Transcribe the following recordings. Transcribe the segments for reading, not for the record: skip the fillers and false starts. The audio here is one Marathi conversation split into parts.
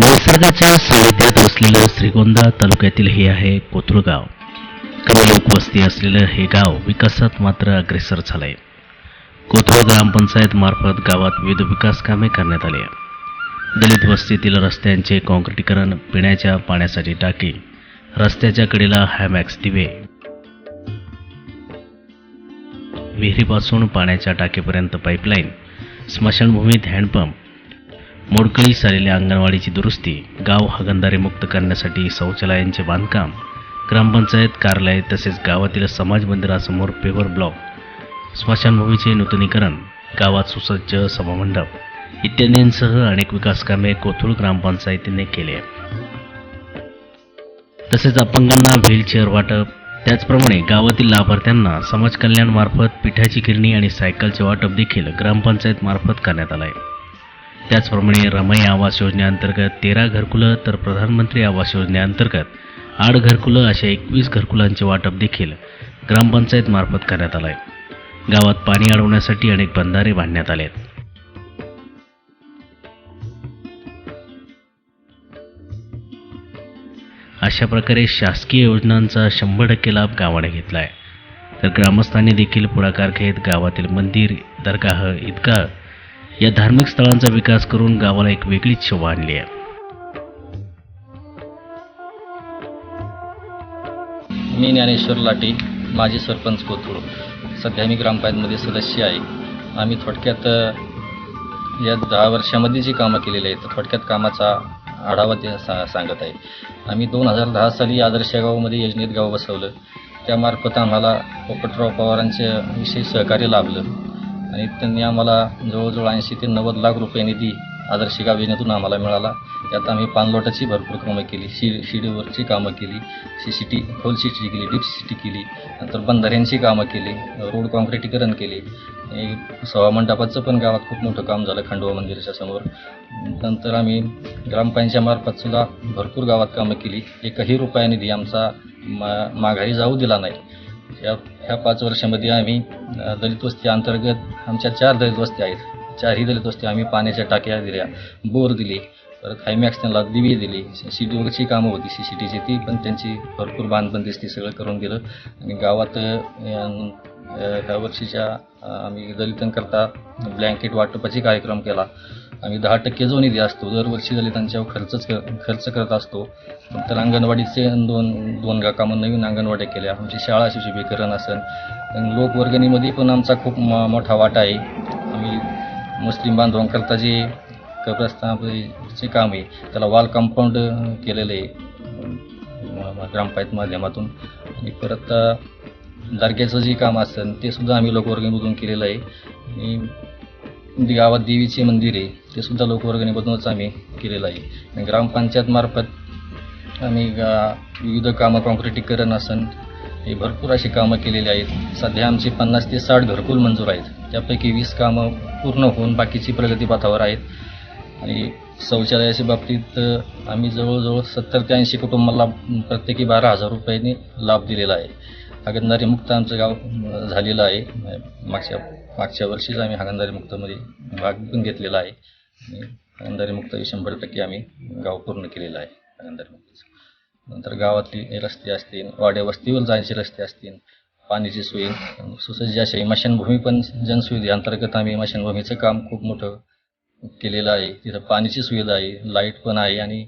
निसर्गाच्या सानिध्यात असलेलं श्रीगोंदा तालुक्यातील हे आहे कोथरूड गाव. कमी लोकवस्ती असलेलं हे गाव विकासात मात्र अग्रेसर झालंय. कोथरूड ग्रामपंचायत मार्फत गावात विविध विकास कामे करण्यात आली. दलित वस्तीतील रस्त्यांचे काँक्रिटीकरण, पिण्याच्या पाण्यासाठी टाकी, रस्त्याच्या कडेला हॅमॅक्स दिवे, विहिरीपासून पाण्याच्या टाकीपर्यंत पाईपलाईन, स्मशानभूमीत हँडपंप, मोडकळीस आलेल्या अंगणवाडीची दुरुस्ती, गाव हागणदारी मुक्त करण्यासाठी शौचालयांचे बांधकाम, ग्रामपंचायत कार्यालय तसेच गावातील समाज मंदिरासमोर पेवर ब्लॉक, स्मशानभूमीचे नूतनीकरण, गावात सुसज्ज सभामंडप इत्यादींसह अनेक विकास कामे कोथरूड ग्रामपंचायतीने केली. तसेच अपंगांना व्हीलचेअर वाटप, त्याचप्रमाणे गावातील लाभार्थ्यांना समाज कल्याण मार्फत पिठाची गिरणी आणि सायकलचे वाटप देखील ग्रामपंचायत मार्फत करण्यात आले. त्याचप्रमाणे रमाई आवास योजनेअंतर्गत 13 घरकुलं तर प्रधानमंत्री आवास योजनेअंतर्गत 8 घरकुलं अशा 21 घरकुलांचे वाटप देखील ग्रामपंचायत मार्फत करण्यात आले. गावात पाणी अडवण्यासाठी अनेक बंधारे बांधण्यात आले. अशा प्रकारे शासकीय योजनांचा 100% लाभ गावाने घेतला आहे. तर ग्रामस्थांनी देखील पुढाकार घेत गावातील मंदिर, दरगाह, ईदगाह या धार्मिक स्थळांचा विकास करून गावाला एक वेगळीच शोभा आणली आहे. मी ज्ञानेश्वर लाटे, माजी सरपंच कोथरूड. सध्या मी ग्रामपंचायतमध्ये सदस्य आहे. आम्ही थोडक्यात या 10 वर्षामध्ये जी कामं केलेली आहेत थोडक्यात कामाचा आढावा सांगत आहे. आम्ही 2010 साली आदर्श गावामध्ये योजनेत गाव बसवलं. त्यामार्फत आम्हाला पोपटराव पवारांचे विशेष सहकार्य लाभलं आणि त्यांनी आम्हाला जवळजवळ 80 ते 90 लाख रुपये निधी आदर्श गाव योजनेतून आम्हाला मिळाला. त्यात आम्ही पाणलोटाची भरपूर कामं केली, शिडीवरची कामं केली, खोल सिटी केली, डीप सिटी केली, नंतर बंधाऱ्यांची कामं केली, रोड काँक्रिटीकरण केली. सभामंडपाचं पण गावात खूप मोठं काम झालं खंडोबा मंदिराच्या समोर. नंतर आम्ही ग्रामपंचायतमार्फत सुद्धा भरपूर गावात कामं केली. एकही रुपया निधी आमचा माघारी जाऊ दिला नाही. ह्या 5 वर्षामध्ये आम्ही दलित वस्ती अंतर्गत आमच्या 4 दलित वस्ती आहेत. 4ही दलित वस्ती आम्ही पाण्याच्या टाक्या दिल्या, बोर दिली, परत हायमॅक्स त्यांना दिवी दिली. शिडीवरची कामं होती सीसीटीची ती पण त्यांची भरपूर बांधबंदिस्ती सगळं करून दिलं. आणि गावात ह्या वर्षीच्या आम्ही दलितांकरता ब्लँकेट वाटपाची कार्यक्रम केला. आम्ही 10% जो निधी असतो दरवर्षी दलितांच्यावर खर्च करत असतो. तर अंगणवाडीचे दोन कामं नवीन अंगणवाड्या केल्या. आमची शाळा सुशोभीकरण असेल, लोकवर्गणीमध्ये पण आमचा खूप मोठा वाटा आहे. आम्ही मुस्लिम बांधवांकरता जे कब्रस्तानचे काम आहे त्याला वॉल कंपाऊंड केलेलं आहे ग्रामपंचायत माध्यमातून. आणि परत दर्ग्याचं जे काम असेल ते सुद्धा आम्ही लोकवर्गणीमधून केलेलं आहे. आणि गावात देवीचे मंदिर आहे ते सुद्धा लोकवर्गणीमधूनच आम्ही केलेलं आहे. आणि ग्रामपंचायत आम्ही विविध कामं काँक्रिटीकरण असेल हे भरपूर अशी कामं केलेली आहेत. सध्या आमची 50 ते 60 घरकुल मंजूर आहेत. त्यापैकी 20 कामं पूर्ण होऊन बाकीची प्रगतीपथावर आहेत. आणि शौचालयाच्या बाबतीत आम्ही जवळजवळ 70 ते 80 कुटुंबाला प्रत्येकी 12,000 रुपयांनी लाभ दिलेला आहे. हागणदारी मुक्त आमचं गाव झालेलं आहे. मागच्या वर्षीच आम्ही हागणदारी मुक्तमध्ये भाग पण घेतलेला आहे. आणि हागणदारी मुक्त 100% आम्ही गाव पूर्ण केलेलं आहे हागणदारी मुक्तचं. नंतर गावातली रस्ते असतील, वाड्या वस्तीवर जायचे रस्ते असतील, पाण्याची सोय, सुसज्ज अशी स्मशानभूमी पण जनसुविधेअंतर्गत आम्ही स्मशानभूमीचं काम खूप मोठं केलेलं आहे. तिथं पाण्याची सुविधा आहे, लाईट पण आहे आणि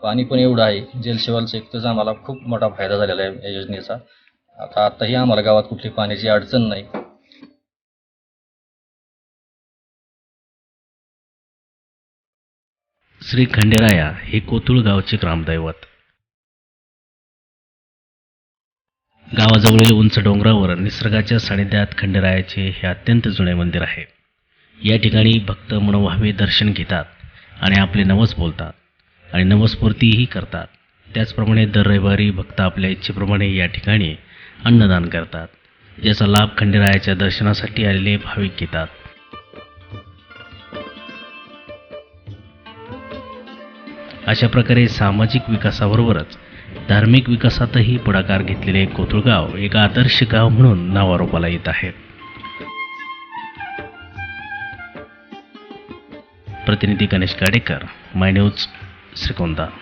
पाणी पण एवढं आहे. जलसेवाचं एक तर आम्हाला खूप मोठा फायदा झालेला आहे या योजनेचा. आताही आम्हाला गावात कुठली पाण्याची अडचण नाही. श्री खंडेराया हे कोथरूड गावचे ग्रामदैवत. गावाजवळील उंच डोंगरावर निसर्गाच्या सानिध्यात खंडेरायाचे हे अत्यंत जुने मंदिर आहे. या ठिकाणी भक्त मनोभावे दर्शन घेतात आणि आपले नवस बोलतात आणि नवस्पूर्तीही करतात. त्याचप्रमाणे दर रविवारी भक्त आपल्या इच्छेप्रमाणे या ठिकाणी अन्नदान करतात, ज्याचा लाभ खंडेरायाच्या दर्शनासाठी आलेले भाविक घेतात. अशा प्रकारे सामाजिक विकासाबरोबरच धार्मिक विकासातही पुढाकार घेतलेले कोथरूड गाव एक आदर्श गाव म्हणून नावारूपाला येत आहे. प्रतिनिधी गणेश गाडेकर, माय न्यूज, श्रीगोंदा.